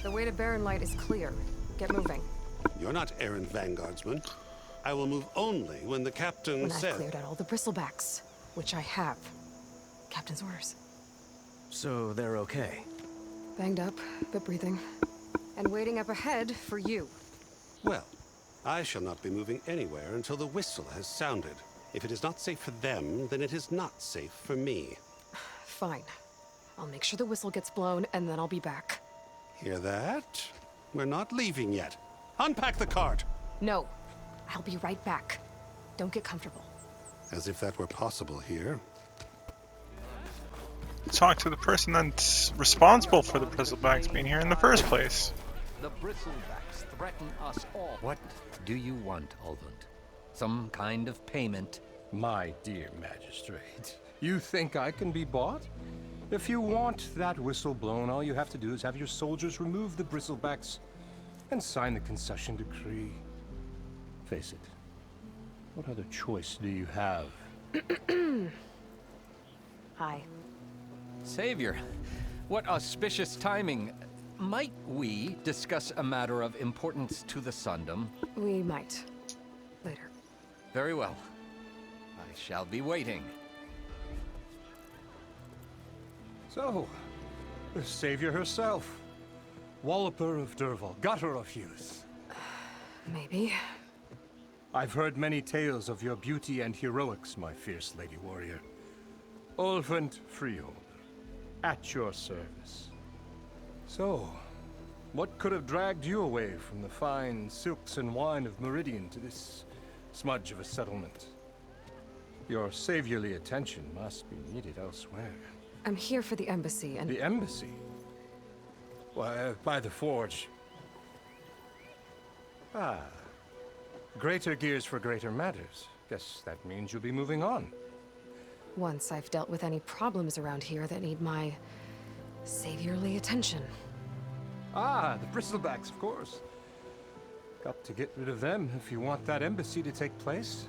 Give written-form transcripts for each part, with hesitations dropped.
The way to Barren Light is clear. Get moving. You're not errant vanguardsman. I will move only when the captain When says... I've cleared out all the bristlebacks, which I have. Captain's orders. So they're okay? Banged up, but breathing. And waiting up ahead for you. Well, I shall not be moving anywhere until the whistle has sounded. If it is not safe for them, then it is not safe for me. Fine. I'll make sure the whistle gets blown, and then I'll be back. Hear that? We're not leaving yet. Unpack the cart! No. I'll be right back. Don't get comfortable. As if that were possible here. Talk to the person that's responsible for the Bristlebacks being here in the first place. The Bristlebacks threaten us all. What do you want, Ulvund? Some kind of payment? My dear magistrate, you think I can be bought? If you want that whistle blown, all you have to do is have your soldiers remove the Bristlebacks and sign the concession decree. Face it, what other choice do you have? Hi. Savior, what auspicious timing. Might we discuss a matter of importance to the Sundom? We might. Later. Very well. I shall be waiting. So, the savior herself. Walloper of Derval, gutter of youth. Maybe. I've heard many tales of your beauty and heroics, my fierce lady warrior. Ulvund Freehold, at your service. So, what could have dragged you away from the fine silks and wine of Meridian to this smudge of a settlement? Your saviorly attention must be needed elsewhere. I'm here for the embassy, and... The embassy? Why, by the forge. Ah. Greater gears for greater matters. Guess that means you'll be moving on. Once I've dealt with any problems around here that need my... saviorly attention. Ah, the Bristlebacks, of course. Got to get rid of them if you want that embassy to take place.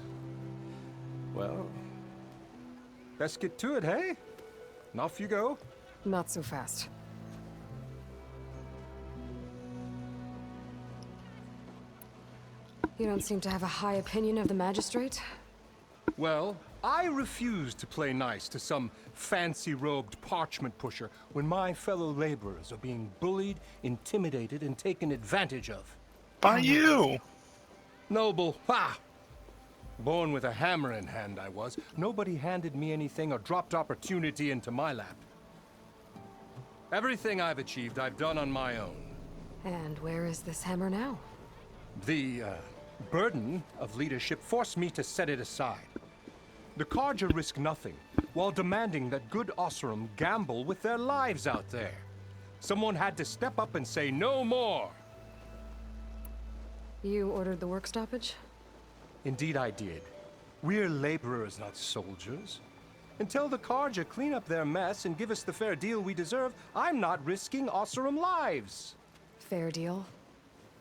Well, best get to it, hey? And off you go. Not so fast. You don't seem to have a high opinion of the magistrate? Well, I refuse to play nice to some fancy-robed parchment pusher when my fellow laborers are being bullied, intimidated, and taken advantage of. By you! Noble, ha! Born with a hammer in hand, I was. Nobody handed me anything or dropped opportunity into my lap. Everything I've achieved, I've done on my own. And where is this hammer now? The, burden of leadership forced me to set it aside. The Carja risk nothing, while demanding that good Oseram gamble with their lives out there. Someone had to step up and say no more. You ordered the work stoppage? Indeed I did. We're laborers, not soldiers. Until the Carja clean up their mess and give us the fair deal we deserve, I'm not risking Oseram lives. Fair deal?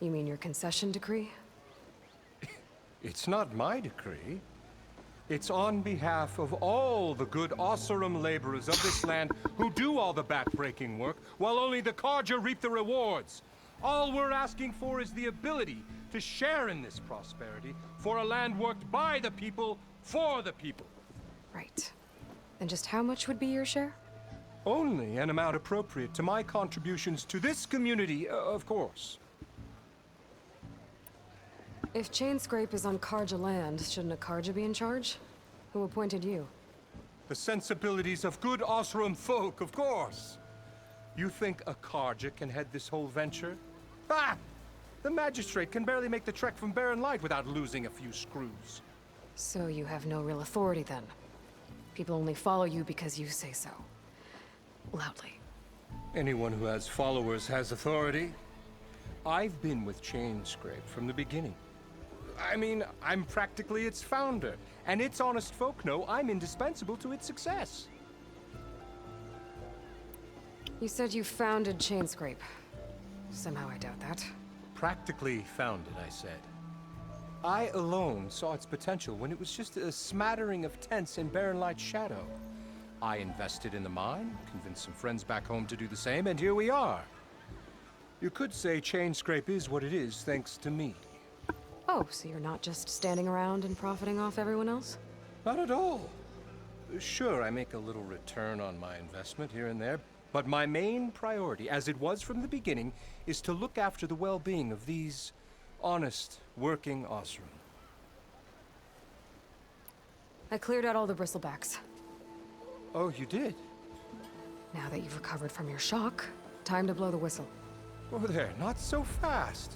You mean your concession decree? It's not my decree. It's on behalf of all the good Oseram laborers of this land who do all the back-breaking work, while only the Carja reap the rewards. All we're asking for is the ability to share in this prosperity for a land worked by the people, for the people. Right. And just how much would be your share? Only an amount appropriate to my contributions to this community, of course. If Chainscrape is on Carja land, shouldn't a Carja be in charge? Who appointed you? The sensibilities of good Oseram folk, of course. You think a Carja can head this whole venture? Ah! The magistrate can barely make the trek from Barren Light without losing a few screws. So you have no real authority then? People only follow you because you say so. Loudly. Anyone who has followers has authority. I've been with Chainscrape from the beginning. I mean, I'm practically its founder, and its honest folk know I'm indispensable to its success. You said you founded Chainscrape. Somehow I doubt that. Practically founded, I said. I alone saw its potential when it was just a smattering of tents in Barren Light's shadow. I invested in the mine, convinced some friends back home to do the same, and here we are. You could say Chainscrape is what it is thanks to me. Oh, so you're not just standing around and profiting off everyone else? Not at all. Sure, I make a little return on my investment here and there, but my main priority, as it was from the beginning, is to look after the well-being of these honest, working Osram. I cleared out all the bristlebacks. Oh, you did? Now that you've recovered from your shock, time to blow the whistle. Oh there, not so fast.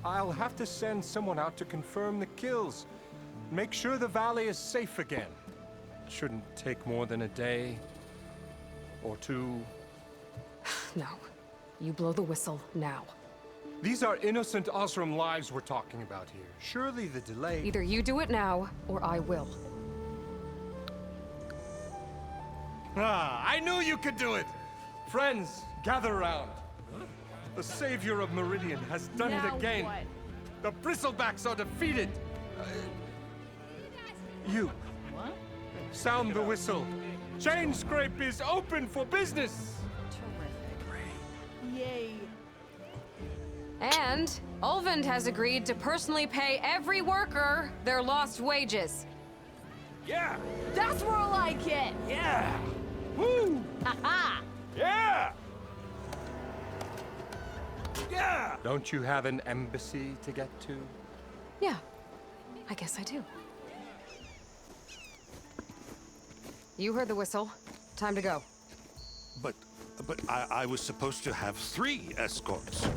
I'll have to send someone out to confirm the kills. Make sure the valley is safe again. Shouldn't take more than a day or two. No. You blow the whistle now. These are innocent Osram lives we're talking about here. Surely the delay... Either you do it now, or I will. Ah, I knew you could do it! Friends, gather around. The savior of Meridian has done it again. What? The Bristlebacks are defeated. You. What? Sound the whistle. Chainscrape is open for business. Terrific. Yay. And Ulvund has agreed to personally pay every worker their lost wages. Yeah. That's more like it. Yeah. Woo. Ha Yeah. Yeah. Don't you have an embassy to get to? Yeah, I guess I do. You heard the whistle. Time to go. But I was supposed to have 3 escorts.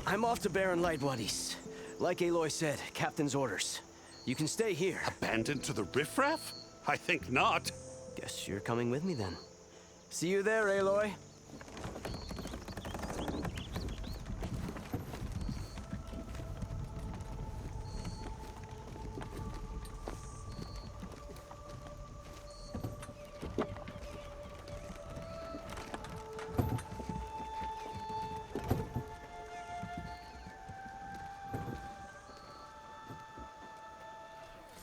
I'm off to Baron Lightwaddies. Like Aloy said, Captain's orders. You can stay here. Abandoned to the riffraff? I think not. Guess you're coming with me then. See you there, Aloy.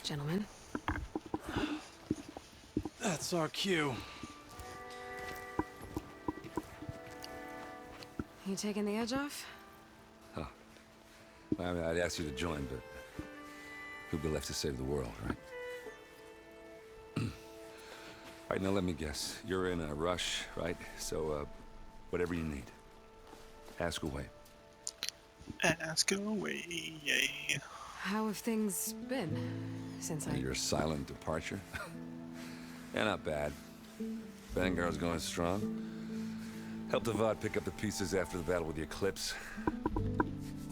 Gentlemen. That's our cue. You taking the edge off? I mean, I'd ask you to join, but who'd be left to save the world, right? All right, now let me guess. You're in a rush, right? So, whatever you need, ask away. Ask away. Yay. How have things been since I... Your silent departure? Yeah, not bad. Vanguard's going strong. Helped Avad pick up the pieces after the battle with the Eclipse.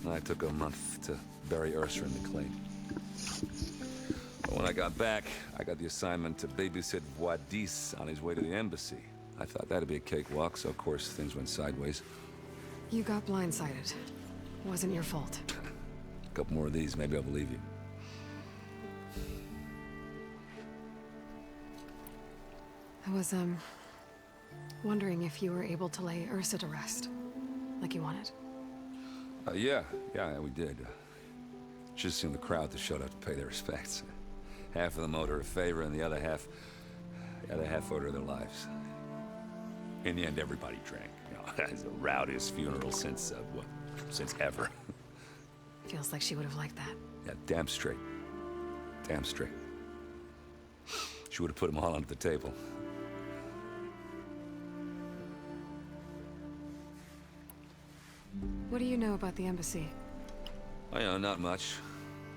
I took a month to bury Ursa in the claim. But when I got back, I got the assignment to babysit Wadis on his way to the embassy. I thought that'd be a cakewalk, so of course things went sideways. You got blindsided. Wasn't your fault. A couple more of these, maybe I'll believe you. I was, wondering if you were able to lay Ursa to rest, like you wanted. Yeah, we did. Just seemed the crowd that showed up to pay their respects. Half of them owed her a favor, and the other half owed her their lives. In the end, everybody drank. You know, it's the rowdiest funeral since ever. Feels like she would have liked that. Yeah, damn straight. Damn straight. She would have put them all under the table. What do you know about the embassy? Oh, yeah, not much.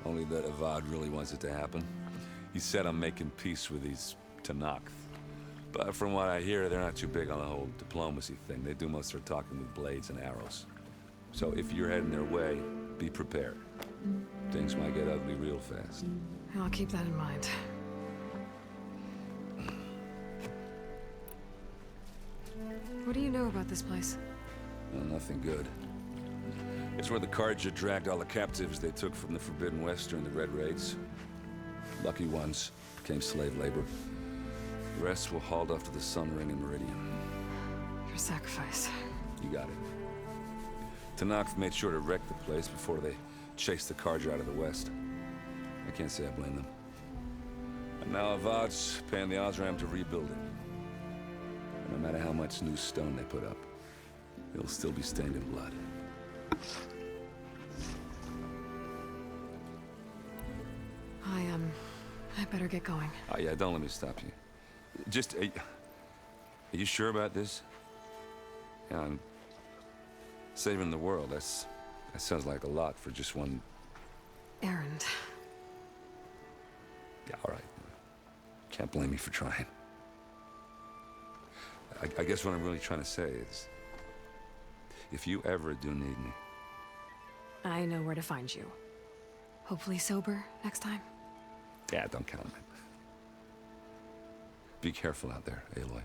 Only that Avad really wants it to happen. He said I'm making peace with these Tenakth. But from what I hear, they're not too big on the whole diplomacy thing. They do most of their talking with blades and arrows. So if you're heading their way, be prepared. Things might get ugly real fast. I'll keep that in mind. What do you know about this place? Well, nothing good. It's where the Carja dragged all the captives they took from the Forbidden West during the Red Raids. Lucky ones became slave labor. The rest were hauled off to the Sun Ring and Meridian. Your sacrifice. You got it. Tenakth made sure to wreck the place before they chased the Carja out of the West. I can't say I blame them. And now Avad's paying the Osram to rebuild it. No matter how much new stone they put up. It'll still be stained in blood. I better get going. Oh, yeah, don't let me stop you. Just, are you sure about this? Yeah, I'm saving the world. That sounds like a lot for just one... Errand. Yeah, all right. Can't blame me for trying. I guess what I'm really trying to say is, if you ever do need me... I know where to find you. Hopefully sober next time. Yeah, don't count on it. Be careful out there, Aloy.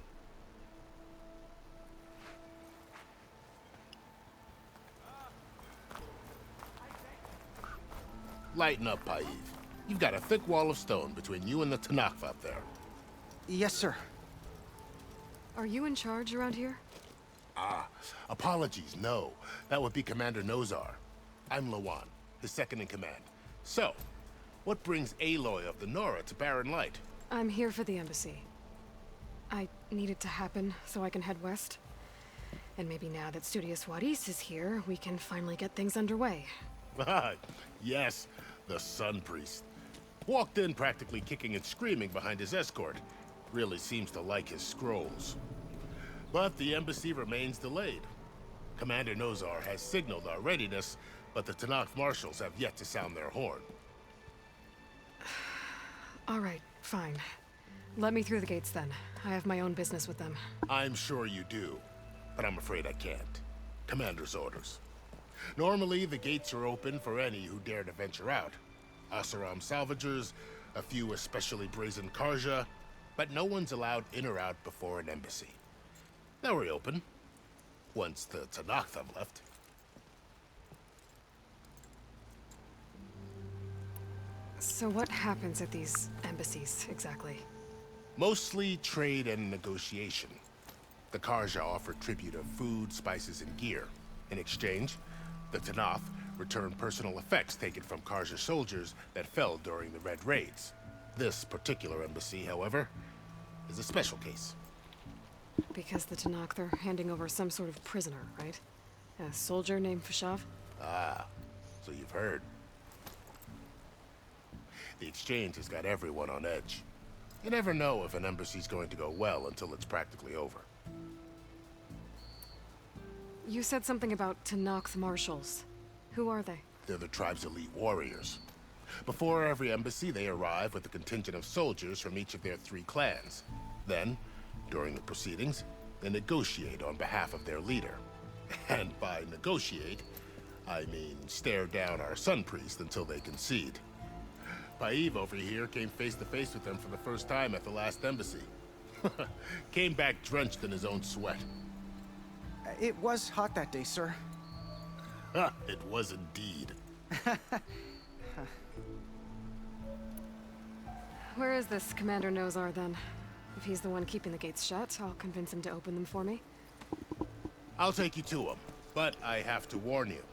Lighten up, Paiv. You've got a thick wall of stone between you and the Tenakth up there. Yes, sir. Are you in charge around here? Apologies, no. That would be Commander Nozar. I'm Lawan, his second in command. So, what brings Aloy of the Nora to Barren Light? I'm here for the embassy. I need it to happen so I can head west. And maybe now that Studious Wadis is here, we can finally get things underway. Yes, the Sun Priest. Walked in practically kicking and screaming behind his escort. Really seems to like his scrolls. But the embassy remains delayed. Commander Nozar has signaled our readiness, but the Tenakth marshals have yet to sound their horn. All right, fine. Let me through the gates then. I have my own business with them. I'm sure you do, but I'm afraid I can't. Commander's orders. Normally, the gates are open for any who dare to venture out. Asaram salvagers, a few especially brazen Karja, but no one's allowed in or out before an embassy. They'll reopen, once the Tenakth have left. So what happens at these embassies, exactly? Mostly trade and negotiation. The Karja offer tribute of food, spices, and gear. In exchange, the Tenakth return personal effects taken from Karja soldiers that fell during the Red Raids. This particular embassy, however, is a special case. Because the Tenakth are handing over some sort of prisoner, right? A soldier named Fashav? Ah, so you've heard. The exchange has got everyone on edge. You never know if an embassy's going to go well until it's practically over. You said something about Tenakth marshals. Who are they? They're the tribe's elite warriors. Before every embassy, they arrive with a contingent of soldiers from each of their 3 clans. Then, during the proceedings, they negotiate on behalf of their leader. And by negotiate, I mean stare down our Sun Priest until they concede. Paiv over here came face to face with them for the first time at the last embassy. Came back drenched in his own sweat. It was hot that day, sir. It was indeed. Where is this Commander Nozar, then? If he's the one keeping the gates shut, I'll convince him to open them for me. I'll take you to him, but I have to warn you.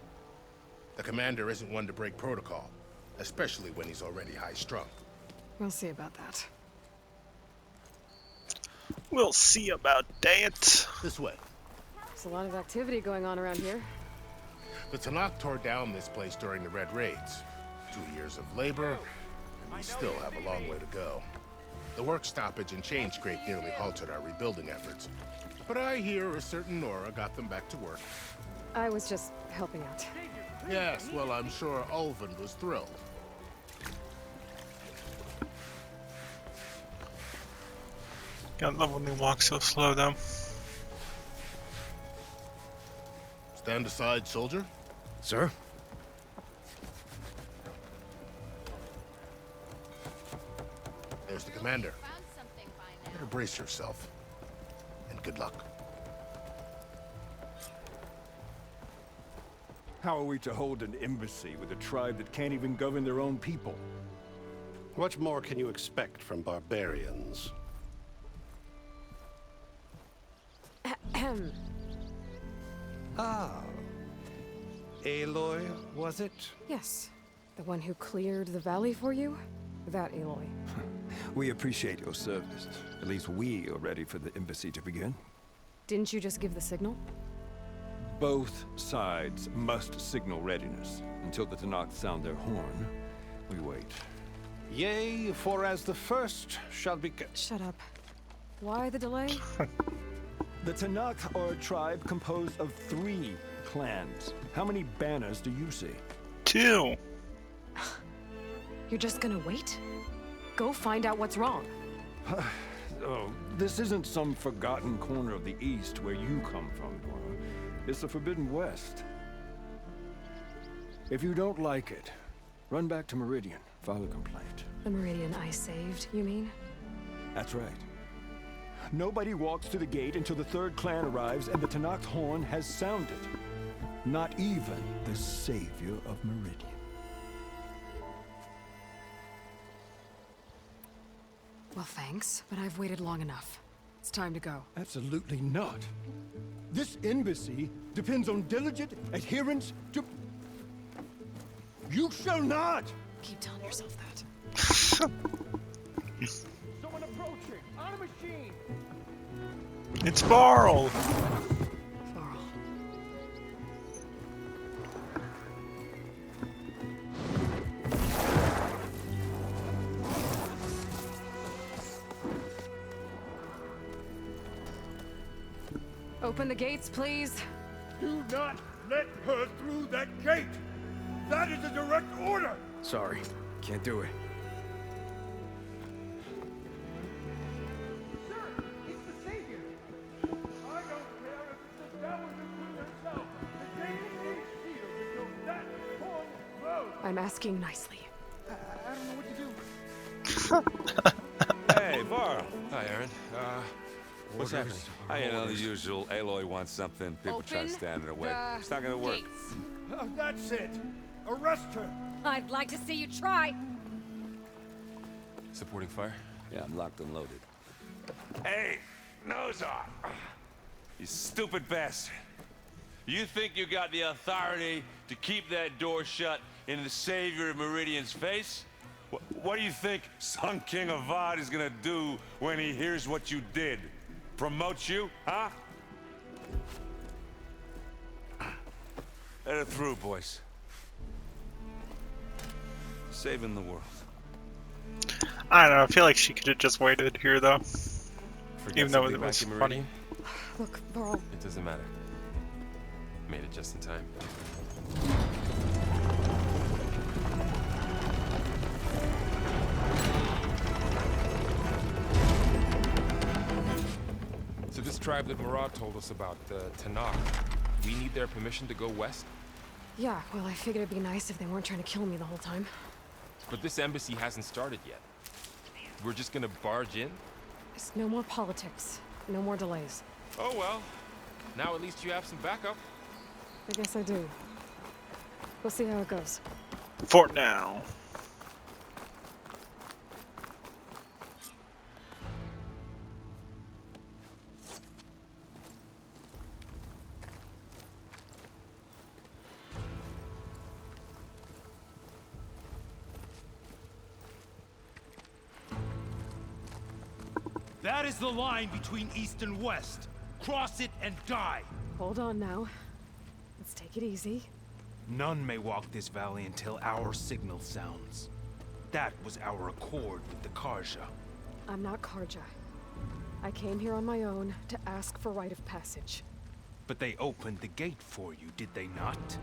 The commander isn't one to break protocol, especially when he's already high-strung. We'll see about that. We'll see about that. This way. There's a lot of activity going on around here. The Tenakth tore down this place during the Red Raids. 2 years of labor, and we still have a long way to go. The work stoppage and chain scrape nearly halted our rebuilding efforts. But I hear a certain Nora got them back to work. I was just helping out. Yes, well, I'm sure Ulvin was thrilled. Gotta love when they walk so slow, though. Stand aside, soldier. Sir? There's the commander. Better brace yourself. And good luck. How are we to hold an embassy with a tribe that can't even govern their own people? What more can you expect from barbarians? Ah. Aloy, was it? Yes. The one who cleared the valley for you? That Aloy. We appreciate your service. At least we are ready for the embassy to begin. Didn't you just give the signal? Both sides must signal readiness. Until the Tenakth sound their horn, we wait. Yea, for as the first shall be... Shut up. Why the delay? The Tenakth are a tribe composed of 3 clans. How many banners do you see? 2. You're just gonna wait? Go find out what's wrong. Oh, this isn't some forgotten corner of the East where you come from, Dora. It's the Forbidden West. If you don't like it, run back to Meridian, file a complaint. The Meridian I saved, you mean? That's right. Nobody walks to the gate until the 3rd clan arrives and the Tenakth horn has sounded. Not even the savior of Meridian. Well, thanks, but I've waited long enough. It's time to go. Absolutely not. This embassy depends on diligent adherence to... You shall not! Keep telling yourself that. Someone approaching! On a machine! It's Varl! Varl. Open the gates, please. Do not let her through that gate! That is a direct order! Sorry, can't do it. Sir, it's the Savior! I don't care if it's the devil who put herself. The gate is sealed until that horn blows! I'm asking nicely. I don't know what to do. Hey, Varl. Hi, Aaron. What's happening? You know, the usual. Aloy wants something. People try to stand in her way. It's not gonna work. That's it! Arrest her! I'd like to see you try. Supporting fire? Yeah, I'm locked and loaded. Hey, nose off! You stupid bastard. You think you got the authority to keep that door shut in the savior of Meridian's face? What do you think Sun King Avad is gonna do when he hears what you did? Promote you, huh? Let it through, boys. Saving the world. I don't know, I feel like she could have just waited here, though. Forget Even though something it was back in funny. Meridian? Look, Varl. It doesn't matter. Made it just in time. So this tribe that Murad told us about, the Tenakth, we need their permission to go west? Yeah, well, I figured it'd be nice if they weren't trying to kill me the whole time. But this embassy hasn't started yet. We're just gonna barge in? There's no more politics. No more delays. Oh well. Now at least you have some backup. I guess I do. We'll see how it goes. For now. That is the line between East and West. Cross it and die. Hold on now. Let's take it easy. None may walk this valley until our signal sounds. That was our accord with the Karja. I'm not Karja. I came here on my own to ask for rite of passage. But they opened the gate for you, did they not?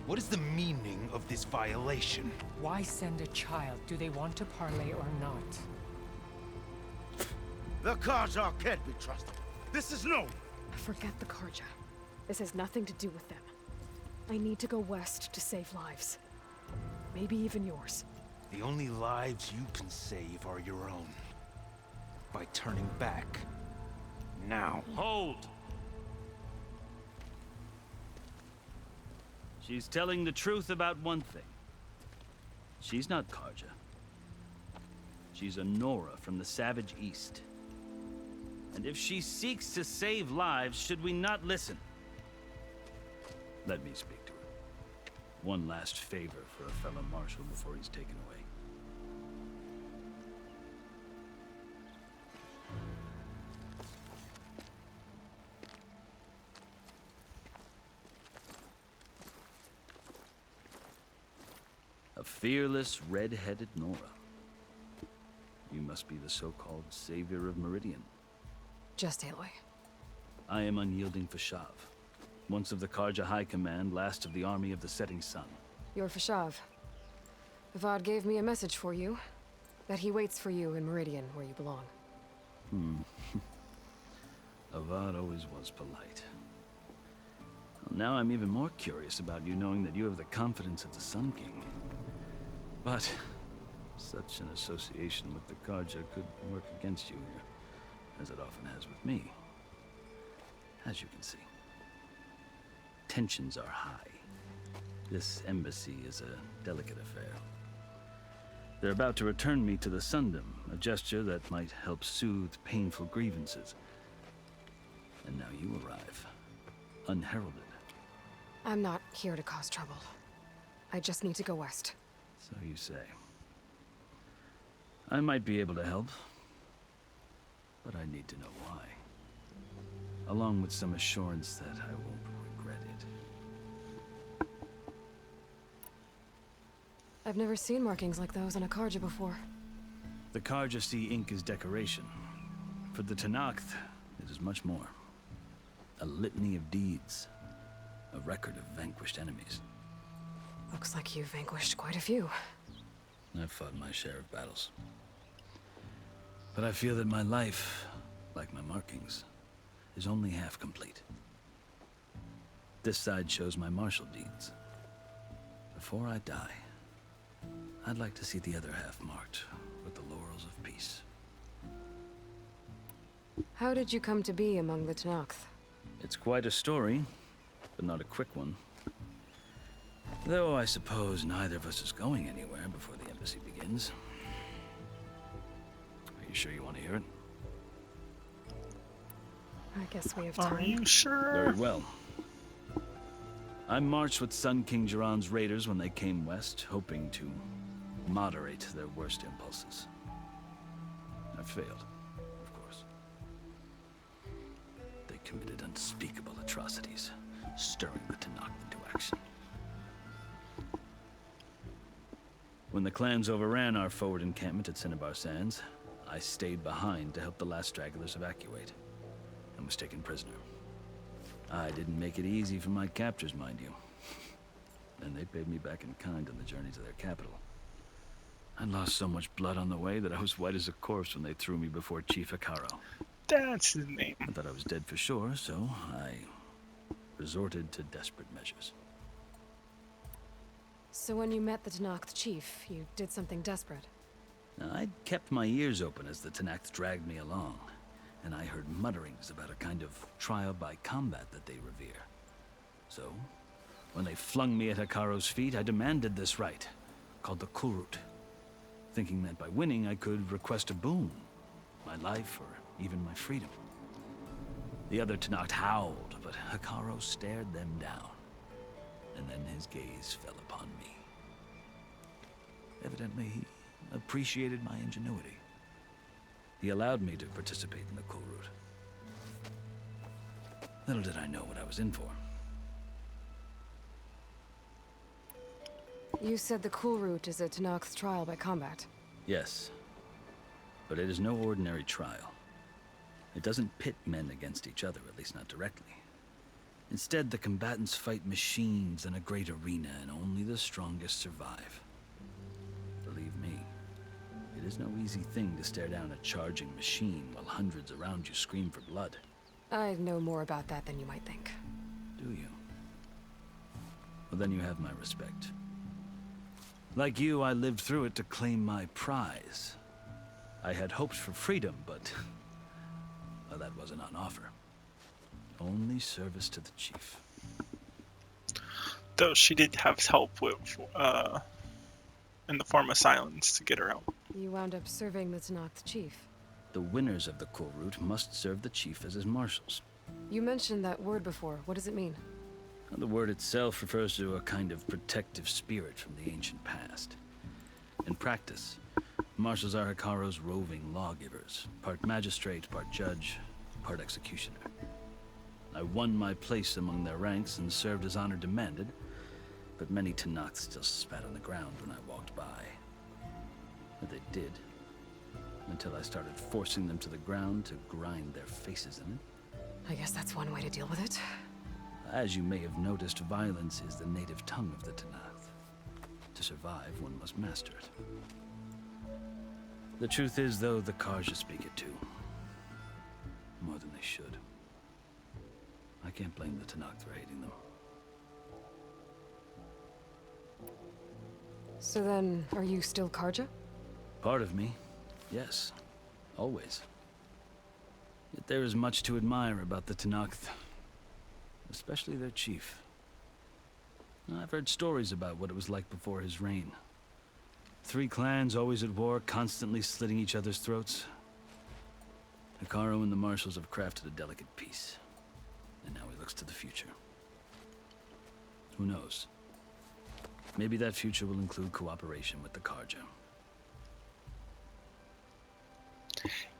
What is the meaning of this violation? Why send a child? Do they want to parley or not? The Karja can't be trusted. This is no... Forget the Karja. This has nothing to do with them. I need to go west to save lives. Maybe even yours. The only lives you can save are your own. By turning back. Now. Hold! She's telling the truth about one thing. She's not Karja. She's a Nora from the Savage East. And if she seeks to save lives, should we not listen? Let me speak to her. One last favor for a fellow marshal before he's taken away. fearless, red-headed Nora. You must be the so-called savior of Meridian. Just Aloy. I am Unyielding Fashav, once of the Karja High Command, last of the army of the Setting Sun. You're Fashav. Avad gave me a message for you. That he waits for you in Meridian, where you belong. Avad always was polite. Well, now I'm even more curious about you knowing that you have the confidence of the Sun King. But such an association with the Karja could work against you here, as it often has with me. As you can see, tensions are high. This embassy is a delicate affair. They're about to return me to the Sundom, a gesture that might help soothe painful grievances. And now you arrive, unheralded. I'm not here to cause trouble. I just need to go west. So you say. I might be able to help, but I need to know why. Along with some assurance that I won't regret it. I've never seen markings like those on a Karja before. The Karja see ink as decoration. For the Tenakth, it is much more. A litany of deeds. A record of vanquished enemies. Looks like you've vanquished quite a few. I've fought my share of battles. But I feel that my life, like my markings, is only half complete. This side shows my martial deeds. Before I die, I'd like to see the other half marked with the laurels of peace. How did you come to be among the Tenakth? It's quite a story, but not a quick one. Though I suppose neither of us is going anywhere before the embassy begins. Are you sure you want to hear it? I guess we have time. Are you sure? Very well. I marched with Sun King Jiran's raiders when they came west, hoping to moderate their worst impulses. I failed, of course. They committed unspeakable atrocities, stirring the Tenakth into action. When the clans overran our forward encampment at Cinnabar Sands, I stayed behind to help the last stragglers evacuate, and was taken prisoner. I didn't make it easy for my captors, mind you. And they paid me back in kind on the journey to their capital. I lost so much blood on the way that I was white as a corpse when they threw me before Chief Hekarro. That's his name. I thought I was dead for sure, so I resorted to desperate measures. So when you met the Tenakth chief, you did something desperate? Now, I'd kept my ears open as the Tenakth dragged me along, and I heard mutterings about a kind of trial by combat that they revere. So, when they flung me at Hekarro's feet, I demanded this right, called the Kulrut, thinking that by winning I could request a boon, my life or even my freedom. The other Tenakth howled, but Hekarro stared them down, and then his gaze fell upon me. Evidently, he appreciated my ingenuity. He allowed me to participate in the Kulrut. Little did I know what I was in for. You said the Kulrut is a Tenakth trial by combat. Yes, but it is no ordinary trial. It doesn't pit men against each other, at least not directly. Instead, the combatants fight machines in a great arena, and only the strongest survive. Believe me, it is no easy thing to stare down a charging machine while hundreds around you scream for blood. I know more about that than you might think. Do you? Well, then you have my respect. Like you, I lived through it to claim my prize. I had hoped for freedom, but well, that wasn't on offer. Only service to the chief. Though she did have help with, in the form of silence to get her out. You wound up serving the Tenakth chief. The winners of the Kulrut must serve the chief as his marshals. You mentioned that word before. What does it mean? The word itself refers to a kind of protective spirit from the ancient past. In practice, marshals are Hekarro's roving lawgivers, part magistrate, part judge, part executioner. I won my place among their ranks and served as honor demanded, but many Tenakth still spat on the ground when I walked by. Or they did, until I started forcing them to the ground to grind their faces in it. I guess that's one way to deal with it. As you may have noticed, violence is the native tongue of the Tenakth. To survive, one must master it. The truth is, though, the Karja speak it too. More than they should. I can't blame the Tenakth for hating them. So then, are you still Karja? Part of me, yes. Always. Yet there is much to admire about the Tenakth. Especially their chief. I've heard stories about what it was like before his reign. 3 clans always at war, constantly slitting each other's throats. Hekarro and the Marshals have crafted a delicate peace. And now he looks to the future. Who knows? Maybe that future will include cooperation with the Karja.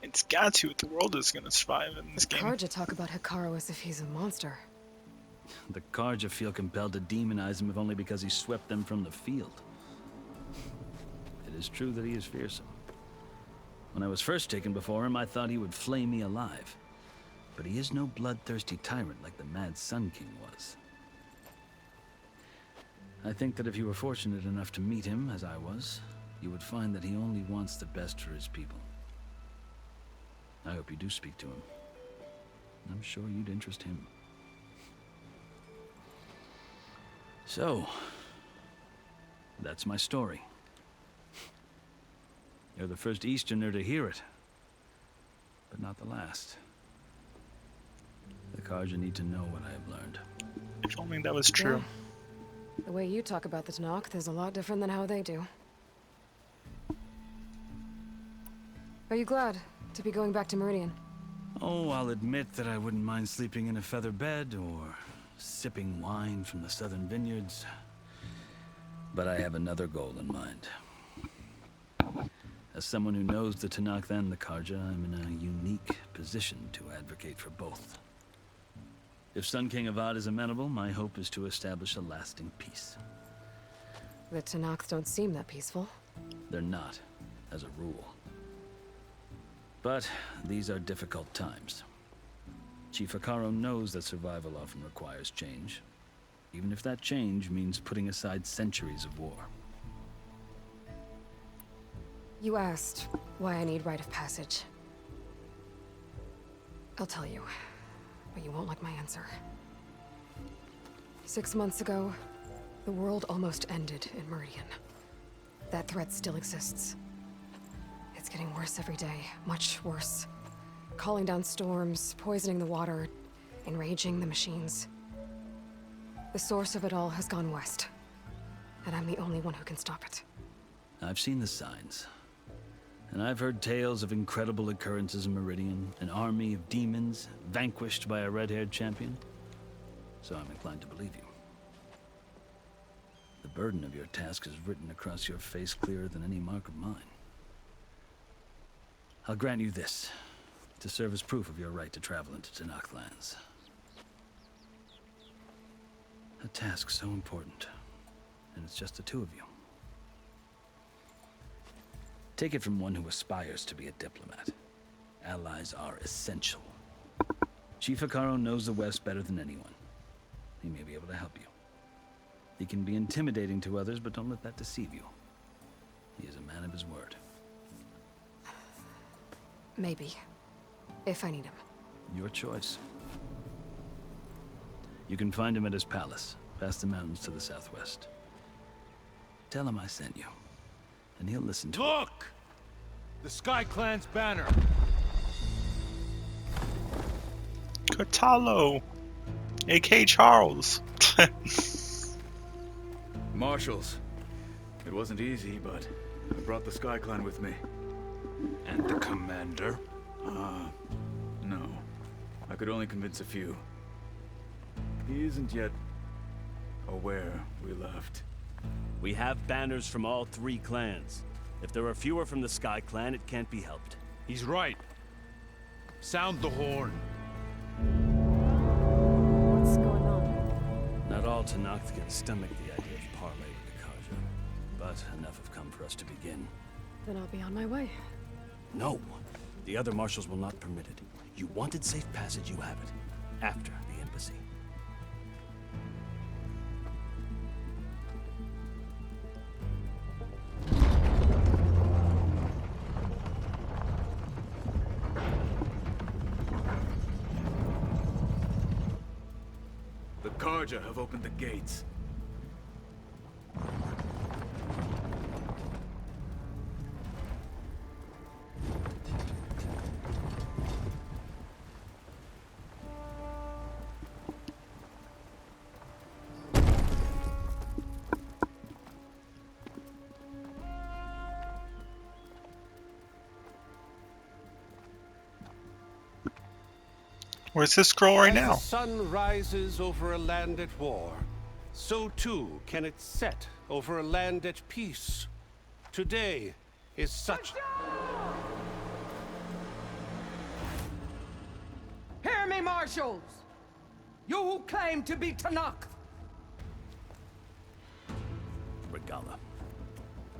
It's got to if the world is going to survive in this The game. Karja talk about Hekarro as if he's a monster. The Karja feel compelled to demonize him if only because he swept them from the field. It is true that he is fearsome. When I was first taken before him, I thought he would flay me alive. But he is no bloodthirsty tyrant like the Mad Sun King was. I think that if you were fortunate enough to meet him, as I was, you would find that he only wants the best for his people. I hope you do speak to him. I'm sure you'd interest him. So, that's my story. You're the first Easterner to hear it, but not the last. The Karja need to know what I have learned. If only that was true. Yeah. The way you talk about the Tenakth is a lot different than how they do. Are you glad to be going back to Meridian? Oh, I'll admit that I wouldn't mind sleeping in a feather bed or sipping wine from the southern vineyards. But I have another goal in mind. As someone who knows the Tenakth and the Karja, I'm in a unique position to advocate for both. If Sun King Avad is amenable, my hope is to establish a lasting peace. The Tenakth don't seem that peaceful. They're not, as a rule. But these are difficult times. Chief Hekarro knows that survival often requires change, even if that change means putting aside centuries of war. You asked why I need rite of passage. I'll tell you, but you won't like my answer. 6 months ago, the world almost ended in Meridian. That threat still exists. It's getting worse every day, much worse. Calling down storms, poisoning the water, enraging the machines. The source of it all has gone west, and I'm the only one who can stop it. I've seen the signs. And I've heard tales of incredible occurrences in Meridian, an army of demons vanquished by a red-haired champion. So I'm inclined to believe you. The burden of your task is written across your face clearer than any mark of mine. I'll grant you this, to serve as proof of your right to travel into Tenakth lands. A task so important, and it's just the two of you. Take it from one who aspires to be a diplomat. Allies are essential. Chief Hekarro knows the West better than anyone. He may be able to help you. He can be intimidating to others, but don't let that deceive you. He is a man of his word. Maybe. If I need him. Your choice. You can find him at his palace, past the mountains to the southwest. Tell him I sent you, and he'll listen to it. Look! The Sky Clan's banner! Kotallo! A.K. Charles! Marshals. It wasn't easy, but I brought the Sky Clan with me. And the commander? No. I could only convince a few. He isn't yet aware we left. We have banners from all 3 clans. If there are fewer from the Sky Clan, it can't be helped. He's right. Sound the horn. What's going on? Not all Tenakth can stomach the idea of parley with the Carja, but enough have come for us to begin. Then I'll be on my way. No! The other marshals will not permit it. You wanted safe passage, you have it. After the embassy. The Carja have opened the gates. Where's this scroll right now? As the sun rises over a land at war, so too can it set over a land at peace. Today is such... Hear me, marshals! You who claim to be Tanakh! Regalla.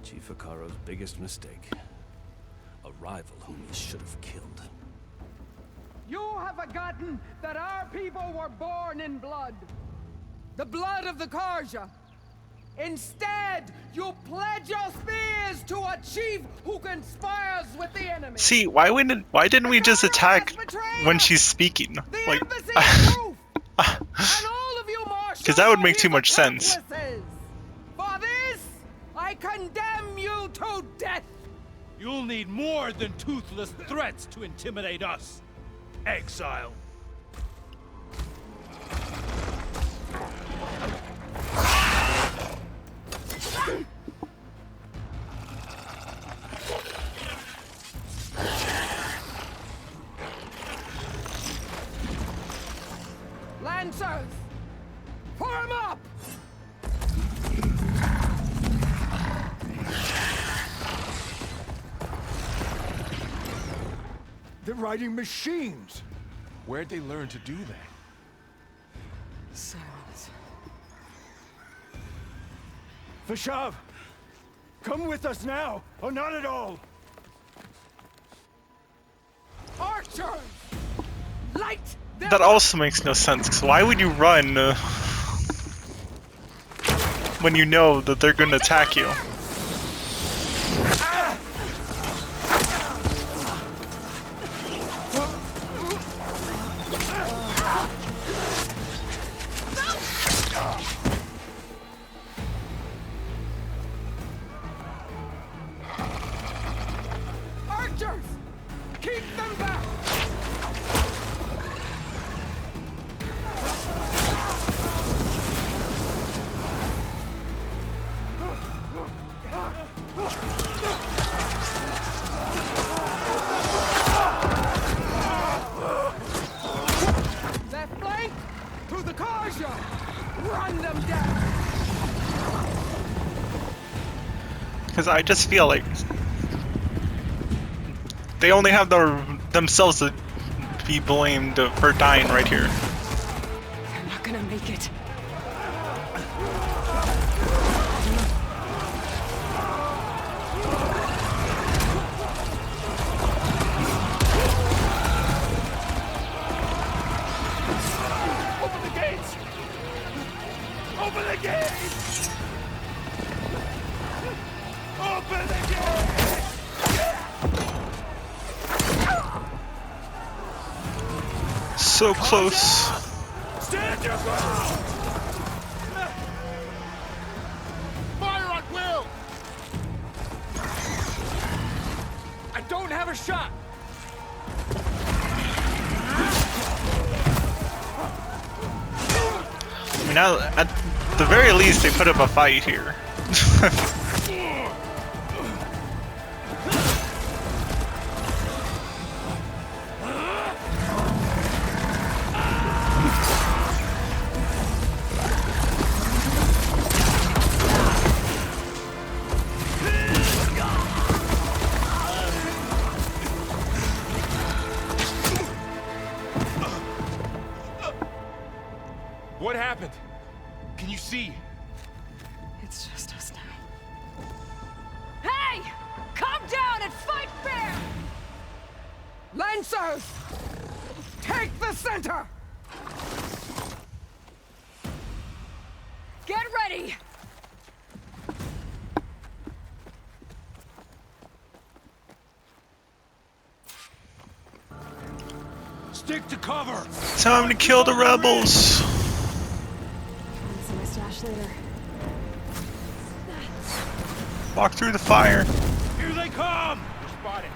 Chief Hekarro's biggest mistake. A rival whom he should have killed. You have forgotten that our people were born in blood. The blood of the Carja. Instead, you pledge your spears to a chief who conspires with the enemy. See, why didn't we just attack when she's speaking? Like, because that would make too much sense. For this, I condemn you to death. You'll need more than toothless threats to intimidate us. Exile. Lancers, form up! They're riding machines! Where'd they learn to do that? Silence. Vashav! Come with us now, or not at all! Archers! Light them That also makes no sense, because why would you run when you know that they're going to attack you? Archers! Keep them back! Left flank! To the Carja! Run them down! Because I just feel like they only have themselves to be blamed for dying right here. They're not gonna make it. Open the gates! Open the gates! Open the gates! So close. Stand your ground! Fire at will! I don't have a shot! I mean, now, at the very least, they put up a fight here. What happened? Can you see? It's just us now. Hey! Calm down and fight fair! Lancers! Take the center! Get ready! Stick to cover! Time to kill the rebels! See my stash later. Walk through the fire. Here they come! We're spotted.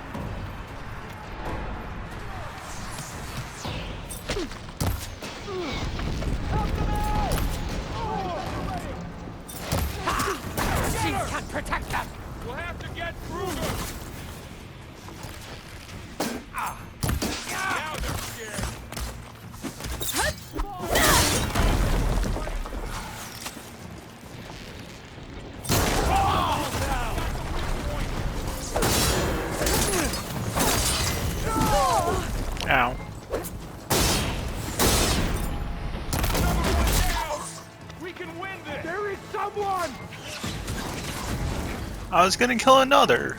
She can't protect them! We'll have to get through them! Now they're scared! Ow. We can win this! There is someone! I was gonna kill another.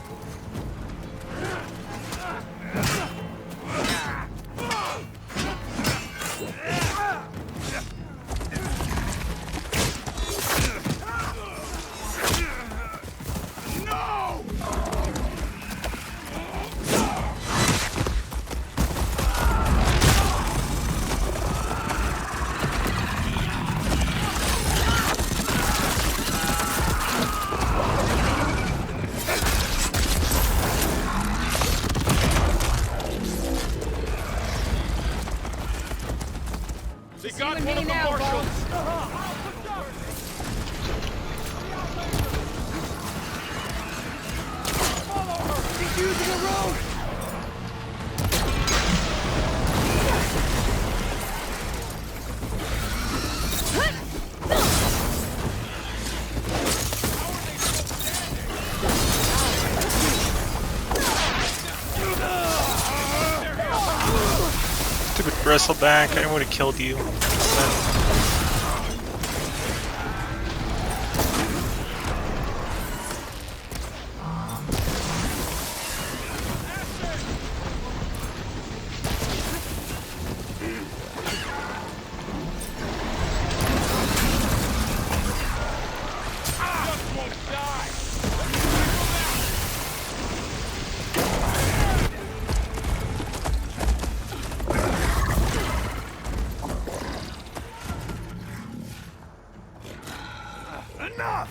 They got one of the marshals! Follow her! He's using a road! Stupid bristleback, I would have killed you. Enough!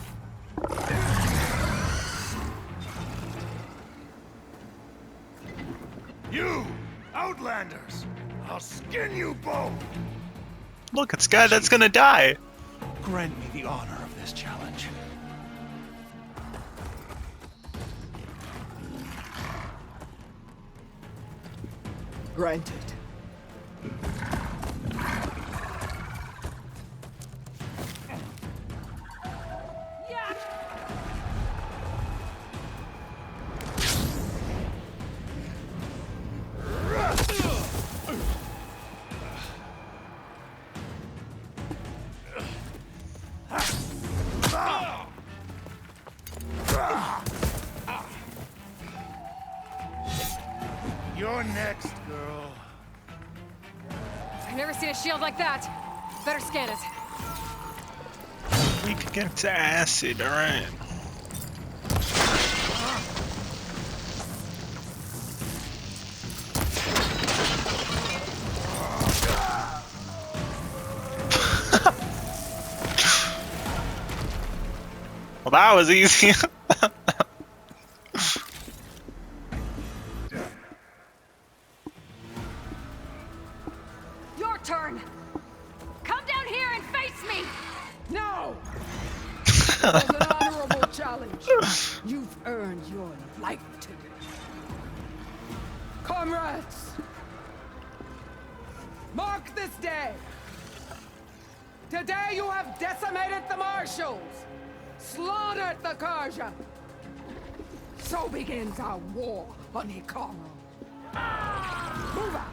You, Outlanders! I'll skin you both! Look, it's a guy that's gonna die. Grant me the honor of this challenge. Granted. You're next, girl. I've never seen a shield like that. Better scan it. Weak against acid, alright. Well, that was easy. Your turn! Come down here and face me! No! It was an honorable challenge. You've earned your life today. Comrades! Mark this day! Today you have decimated the marshals! Slaughtered the Karja! So begins our war on Hikaru. Move out!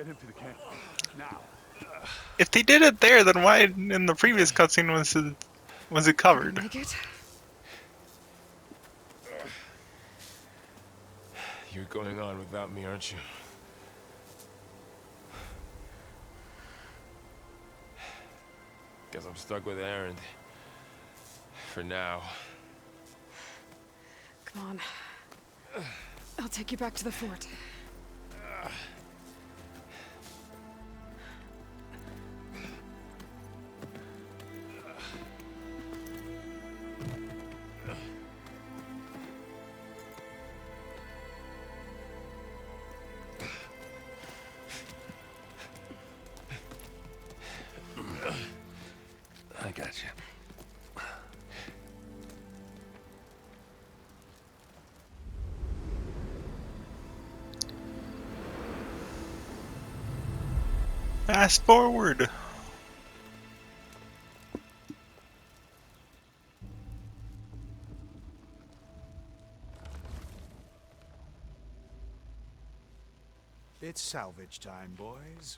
Get him to the camp. Now. If they did it there, then why in the previous cutscene was it covered? Make it? You're going on without me, aren't you? Guess I'm stuck with Erend. For now. Come on. I'll take you back to the fort. I got you. Fast forward. It's salvage time, boys.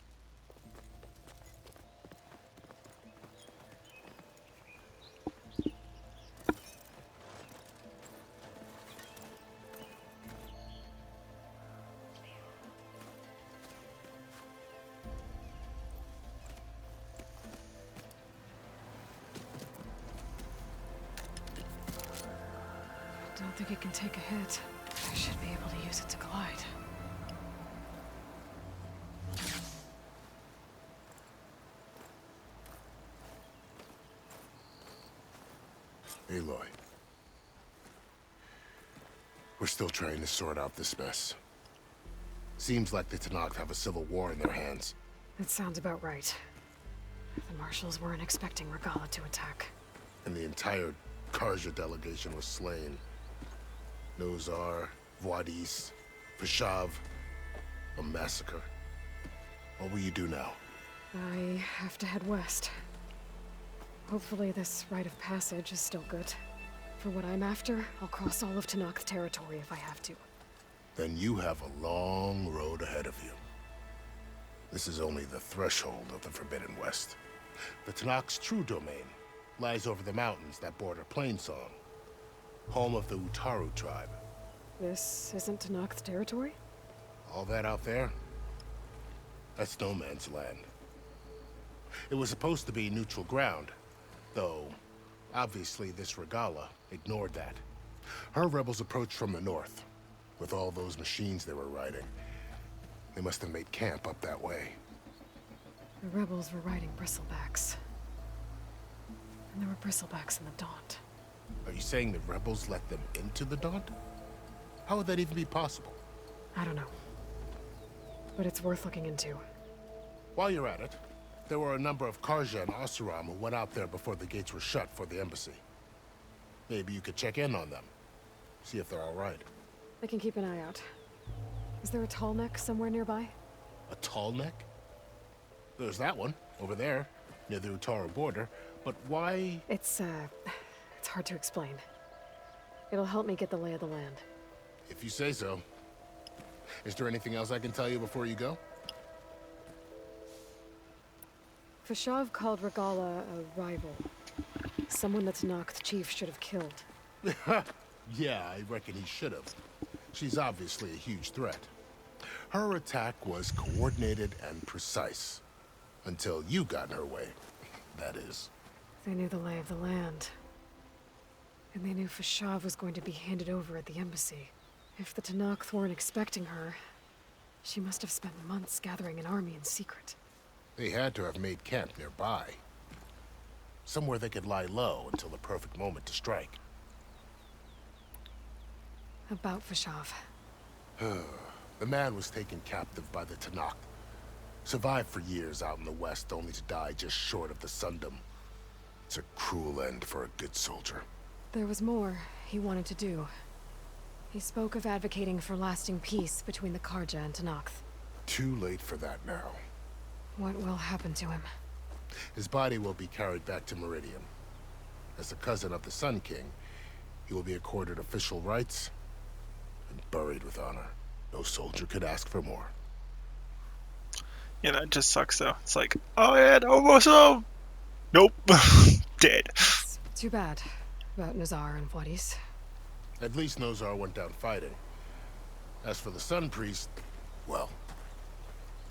Don't think it can take a hit. I should be able to use it to glide. Aloy. We're still trying to sort out this mess. Seems like the Tenakth have a civil war in their hands. That sounds about right. The marshals weren't expecting Regalla to attack. And the entire Carja delegation was slain. Nozar, Wadis, Fashav. A massacre. What will you do now? I have to head west. Hopefully this rite of passage is still good. For what I'm after, I'll cross all of Tenakth territory if I have to. Then you have a long road ahead of you. This is only the threshold of the Forbidden West. The Tenakth's true domain lies over the mountains that border Plainsong, home of the Utaru tribe. This isn't Tenakth territory? All that out there? That's no man's land. It was supposed to be neutral ground, though obviously this Regalla ignored that. Her rebels approached from the north, with all those machines they were riding. They must have made camp up that way. The rebels were riding bristlebacks. And there were bristlebacks in the Daunt. Are you saying the rebels let them into the Daunt? How would that even be possible? I don't know. But it's worth looking into. While you're at it, there were a number of Carja and Oseram who went out there before the gates were shut for the embassy. Maybe you could check in on them. See if they're all right. I can keep an eye out. Is there a tall neck somewhere nearby? A tall neck? There's that one, over there, near the Utaru border. But why? It's hard to explain. It'll help me get the lay of the land. If you say so. Is there anything else I can tell you before you go? Fashav called Regalla a rival. Someone the Tenakth chief should have killed. Yeah, I reckon he should have. She's obviously a huge threat. Her attack was coordinated and precise. Until you got in her way, that is. They knew the lay of the land. And they knew Fashav was going to be handed over at the embassy. If the Tenakth weren't expecting her, she must have spent months gathering an army in secret. They had to have made camp nearby. Somewhere they could lie low until the perfect moment to strike. About Fashav. The man was taken captive by the Tenakth. Survived for years out in the west, only to die just short of the Sundom. It's a cruel end for a good soldier. There was more he wanted to do. He spoke of advocating for lasting peace between the Carja and Tenakth. Too late for that now. What will happen to him? His body will be carried back to Meridian. As the cousin of the Sun King, he will be accorded official rights and buried with honor. No soldier could ask for more. Yeah, that just sucks though. It's like, oh yeah, almost home. Nope. Dead. Too bad about Nazar and Wadis. At least Nozar went down fighting. As for the Sun Priest, well,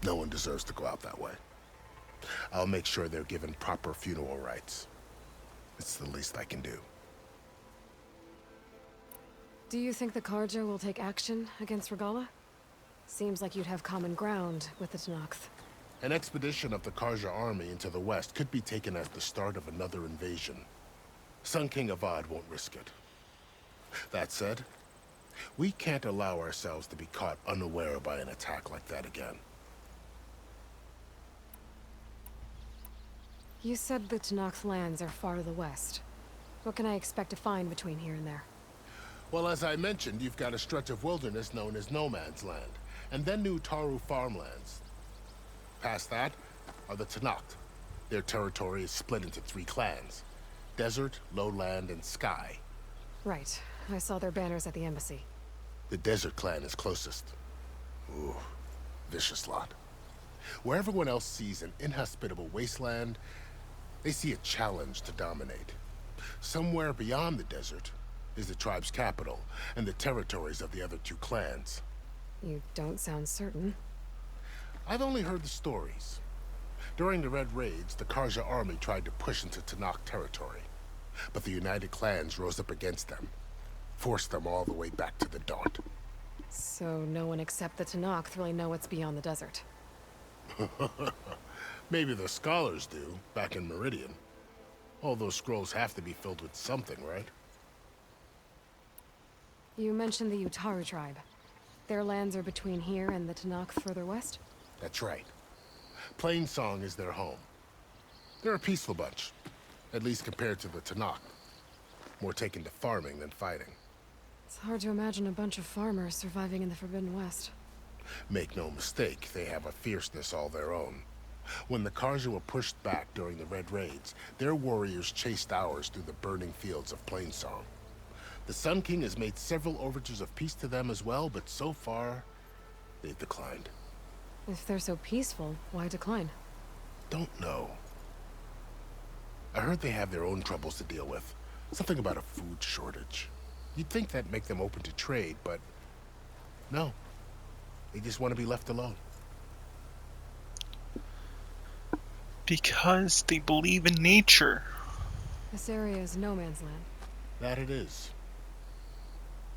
no one deserves to go out that way. I'll make sure they're given proper funeral rites. It's the least I can do. Do you think the Karja will take action against Regalla? Seems like you'd have common ground with the Tenakth. An expedition of the Karja army into the west could be taken as the start of another invasion. Sun King Avad won't risk it. That said, we can't allow ourselves to be caught unaware by an attack like that again. You said the Tenakth lands are far to the west. What can I expect to find between here and there? Well, as I mentioned, you've got a stretch of wilderness known as No Man's Land, and then New Taru farmlands. Past that are the Tenakth. Their territory is split into 3 clans: Desert, Lowland, and Sky. Right. I saw their banners at the embassy. The Desert clan is closest. Ooh, vicious lot. Where everyone else sees an inhospitable wasteland, they see a challenge to dominate. Somewhere beyond the desert is the tribe's capital and the territories of the other 2 clans. You don't sound certain. I've only heard the stories. During the Red Raids, the Karja army tried to push into Tenakth territory, but the United Clans rose up against them, forced them all the way back to the Daunt. So no one except the Tenakth really know what's beyond the desert. Maybe the scholars do, back in Meridian. All those scrolls have to be filled with something, right? You mentioned the Utaru tribe. Their lands are between here and the Tenakth further west? That's right. Plainsong is their home. They're a peaceful bunch, at least compared to the Tenakth. More taken to farming than fighting. It's hard to imagine a bunch of farmers surviving in the Forbidden West. Make no mistake, they have a fierceness all their own. When the Karja were pushed back during the Red Raids, their warriors chased ours through the burning fields of Plainsong. The Sun King has made several overtures of peace to them as well, but so far, they've declined. If they're so peaceful, why decline? Don't know. I heard they have their own troubles to deal with. Something about a food shortage. You'd think that'd make them open to trade, but no. They just want to be left alone. Because they believe in nature. This area is no man's land. That it is.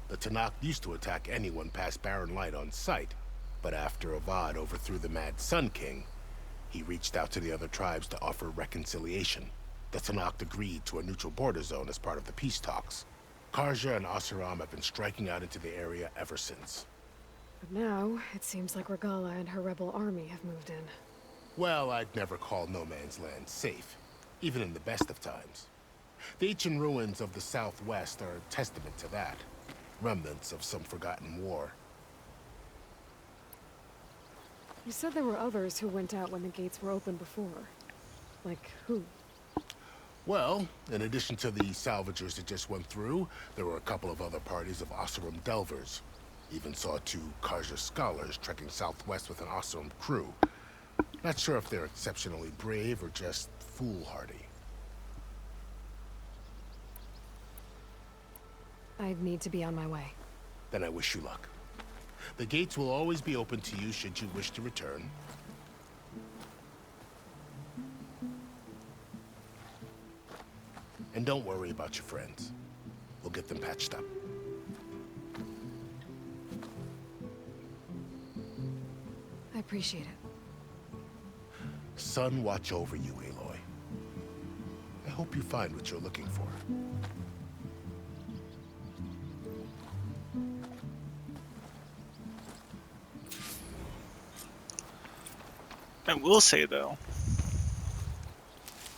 The Tenakth used to attack anyone past Barren Light on sight, but after Avad overthrew the Mad Sun King, he reached out to the other tribes to offer reconciliation. The Tenakth agreed to a neutral border zone as part of the peace talks. Karja and Oseram have been striking out into the area ever since. But now, it seems like Regalla and her rebel army have moved in. Well, I'd never call No Man's Land safe, even in the best of times. The ancient ruins of the Southwest are a testament to that. Remnants of some forgotten war. You said there were others who went out when the gates were open before. Like who? Well, in addition to the salvagers that just went through, there were a couple of other parties of Oseram delvers. Even saw 2 Karja scholars trekking southwest with an Oseram crew. Not sure if they're exceptionally brave or just foolhardy. I'd need to be on my way. Then I wish you luck. The gates will always be open to you should you wish to return. And don't worry about your friends. We'll get them patched up. I appreciate it. Sun watch over you, Aloy. I hope you find what you're looking for. I will say though,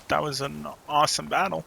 that was an awesome battle.